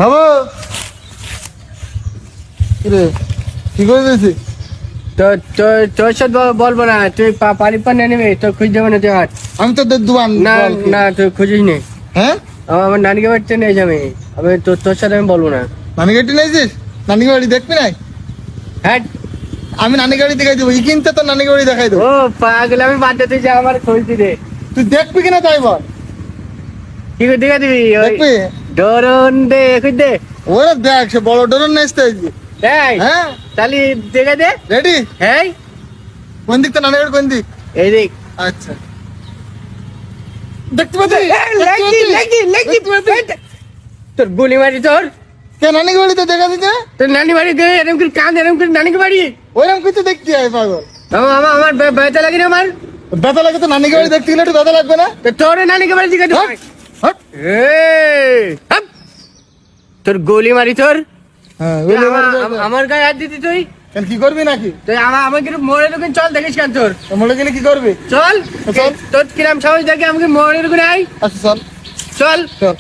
হবো রে কি করে দিয়েছি তোর সাথে বলবো না, তুই পানি পানি নেবে তো খুঁজ যাবে না তুই আর। আমি তো দোকান না না তুই খুঁজিস নে। হ্যাঁ আমার নানিকে বাড়িতে নিয়ে যাবে, আমি তোর সাথে আমি বলবো না। নানি গাড়ি নিয়েছিস? নানি বাড়ি দেখবি নাই? হ্যাঁ আমি নানি গাড়ি দেখাই দেবো, এই কিনতে তো নানি গাড়ি দেখাই দেবো। ও পাগল, আমি বাদ দে, তুই যা আমার খোঁজ দিতে। তুই দেখবি কিনা তাই বল। কি করে দেখা দিবি? দেখবি? ডরন দে, খুঁজ দে। ওরে দেখ, সে বড় ডরন নেসতে হ্যাঁ হ্যাঁ তাহলে দেখা দে। রেডি? হ্যাঁ কোন দিক তো নানি গাড়ি কোন দিক? এই দেখ। আচ্ছা দেখতে পাচ্ছি তোর গুলি মারি তোর। কে নানি গাড়িতে দেখা দিতে? তোর নানি বাড়ি দে, এরকম করে কান, এরকম করে নানিকে বাড়ি। ওইরকম কিছু দেখতে হয় পাগল। আমার ব্যথা লাগে না আমার। ব্যথা লাগে তো নানি গাড়ি দেখতে গেলে একটু ব্যথা লাগবে না? তো তোর নানিকে বাড়ি দিকে হট, হট। তোর গুলি মারি তোর। হ্যাঁ তুই আমার গায়ে হাত দিতি তুই। কেন কি করবি নাকি? তুই আমাকে মোড়ে ঢুকে চল, দেখিস কেন তোর। মরে গেলে কি করবি? চল চল। তোর কিরাম সাহস দেখে আমাকে মোড়ে ঢুকে আই। আচ্ছা চল চল চল।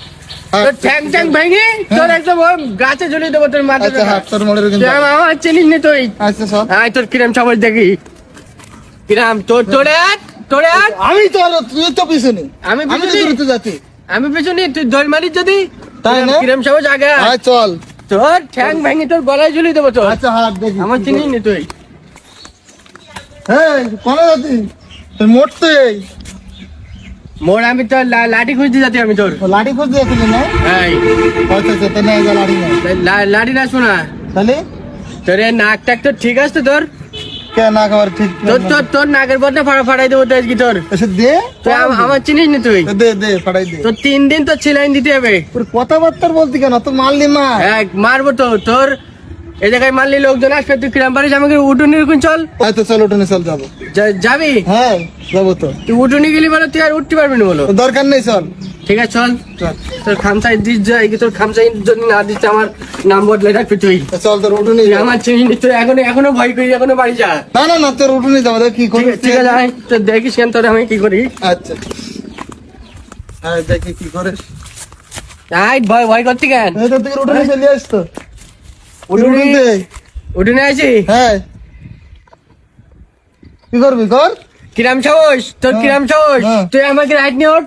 তোর ঠ্যাং ঠ্যাং ভেঙে তোর একদম ওই গাছে ঝুলিয়ে দেবো তোর মাথা। আচ্ছা হাত তোর মরে তুই আমার চিনিস নি তুই। আচ্ছা চল। আয় তোর কিরাম সাহস দেখি। কিরাম তোরে হাত, তোরে হাত। আমি তো আর তুই তো পিছনে। আমি আমি তো পিছনে? দূরত্ব যাচ্ছি। আমি পেছনে, তুই দল মারিস যদি। তাই না? কিরাম সাহস আগে আয়। আয় চল। তোর ঠ্যাং ভেঙে তোর গলায় ঝুলিয়ে দেবো তোর। আচ্ছা হাত দেখি। আমার চিনিস নি তুই। হ্যাঁ কোনে যাচ্ছি? তুই মোটতে এই মোর আমি তোর লাঠি খুঁজতে যাচ্ছি আমি তোর। লাঠি খুঁজতে যাচ্ছিলি না? এই আচ্ছা আচ্ছা তাই না, এই যে লাঠি না লাঠি না শোনা, তাহলে তোর এই নাক টাক তোর ঠিক আছে তো তোর? কে না খাবার ঠিক তোর নাকের বদলে ফাড়াই দেবো তো আজকে তোর। এসে দে। তুই আমার চিনিস নি তুই। দে দে ফাটাই দে। তোর 3 দিন তোর সেলাইন দিতে হবে। তোর কথাবার্তা বলতি কেন? তো মারলি মা। মারবো তো তোর। এই জায়গায় মারলি লোকজন আসবে, তুই কিরাম পারিস আমাকে উঠুনি রকম চল। আচ্ছা চল উঠোনে চল যাবো। যাবি? হ্যাঁ যাবো তো। তুই উঠুনি গেলি বলো, তুই আর উঠতে পারবি না বলো। দরকার নেই চল। ঠিক আছে চল। চল তোর খামসাই দিস যাই, তোর খামসাই যদি না দিস আমার নাম বদলে রাখবি তুই। চল তোর উঠোনে তুই আমার চিনিস নি, তুই এখনো ভয় করি, এখনো বাড়ি যা। না না না তোর উঠোনে যাবো। দেখ কি করিস। ঠিক আছে আয়, তোর দেখিস কেন তোর আমি কি করি। আচ্ছা হ্যাঁ দেখি কি করিস। আয় ভয় করতি কেন? এই তোর থেকে উঠোনে চলে আসতো। উঠুনি উঠুনি আছি। হ্যাঁ কি করবি কর। কিরাম সাহস তোর, কিরাম সাহস। হ্যাঁ। তুই আমাকে হাত নিয়ে ওঠ,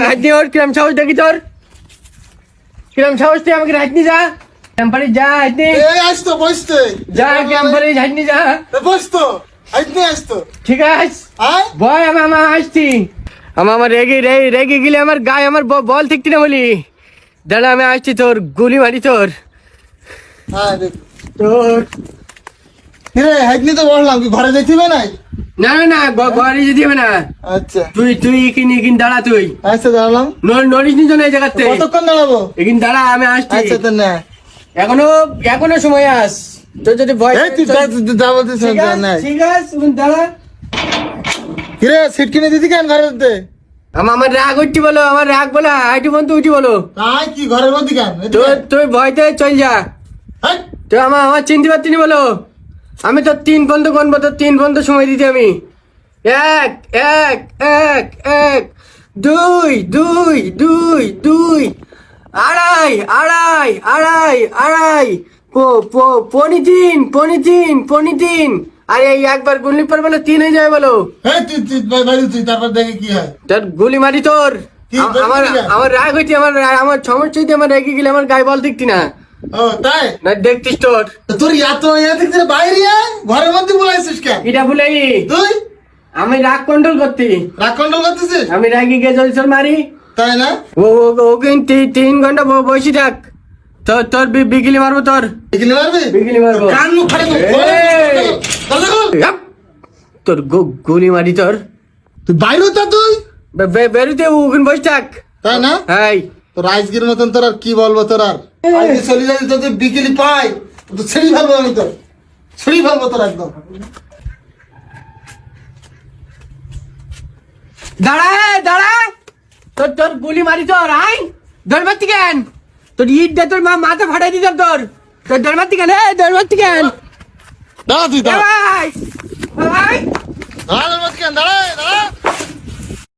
হাত নিয়ে ওঠ। কিরাম সাহস দেখি তোর, কিরাম সাহস। তুই আমাকে হাত নিয়ে যা, ক্যাম্পারে যা, হাত নিয়ে এই আসতো বসতে। যা, ক্যাম্পারে হাত নিয়ে যা। বসতো আইতে আসতো। ঠিক আছে আয় ভয় আমার আসছি। আমার রেগে গেলে আমার গায়ে আমার বল ঠিকতি না বলি। দাঁড়া আমি আসছি, তোর গুলি মারি তোর। হ্যাঁ দেখ তোর কিরে হাইটনি তো বললাম কি ঘরে যাইতে হবে নাই? না না না ঘরে যেতে হবে না। আচ্ছা তুই এখানে দাঁড়া, তুই আচ্ছা দাঁড়ালাম। নড়িস নি তো না এই জায়গাতে। কতক্ষণ দাঁড়াবো? এখানে দাঁড়া, আমি আসছি। আচ্ছা তো না এখনো সময় আস। তোর যদি ভয় এই তুই যা বলছিস ঠিক আছে, নাই। ঠিক আছে তুমি দাঁড়া। কিরে সিট কিনে দিতি কেন ঘরের মধ্যে? আমার রাগ উঠছি বলো, আমার রাগ বলো, আইটি বন্ধু উঠি বলো। তাই কি ঘরের মধ্যে কেন? তুই ভয়তে চল যা। হাই, তুই আমার চিনতে পারছি না বলো। আমি তো 3 পর্যন্ত গণবো, তো 3 পর্যন্ত সময় দিতে আমি। 1 1 1 1 2 2 2 2 আড়াই আড়াই আড়াই আড়াই পনি তিন। আরে এই একবার গুলি পর বলো 3 হয়ে যাবে বলো। এই তুই বাইরে তুই তারপর দেখে কি হয়। তোর গুলি মারি তোর। কি আমার বলছিস? আমার রাগ হইছে, আমার সমস্যা হইতে, আমার রেগে গেলে আমার গায়ে বল দেখতি না। ও তাই না দেখতিস তোর তোর এত থেকে বাইরে আয়, ঘরের মধ্যে বলাইছিস কেন? এটা ভুলে তুই আমি রাগ কন্ট্রোল করতি। রাগ কন্ট্রোল করতেছিস? আমি রাগি গিয়ে জলসর মারি। তাই না? ও কিন্তু 3 ঘন্টা বসে থাক। তোর বিগিলি মারবো, তোর এখানে মারবি? বিগিলি মারবো। কান মুখ ফাড়ে দেবো। এই! দরজা খোল। ইয়াপ! তোর গুলি মারি তোর। তুই বাইরে তো তুই। বেরোতে ওখানে বসে থাক। তাই না? হাই তোর রাইজগির মতন তোর আর কি বলবো তোর আর। আজকে চলে যাবি তো তুই বিকেলি পাই তো ছেড়ি ফেলবো আমি তোর। ছেড়ি ফেলবো তোর একদম। দাঁড়া তোর গুলি মারি তোর। আই দরমাতি কেন? তোর ইট দে, তোর মাথা ফাটাই দিতাম তোর। দরমাতি কেন? দরমাতি কেন? দাঁড়া তুই দাঁড়া। আই আই দাঁড়া কেন? দাঁড়া দাঁড়া।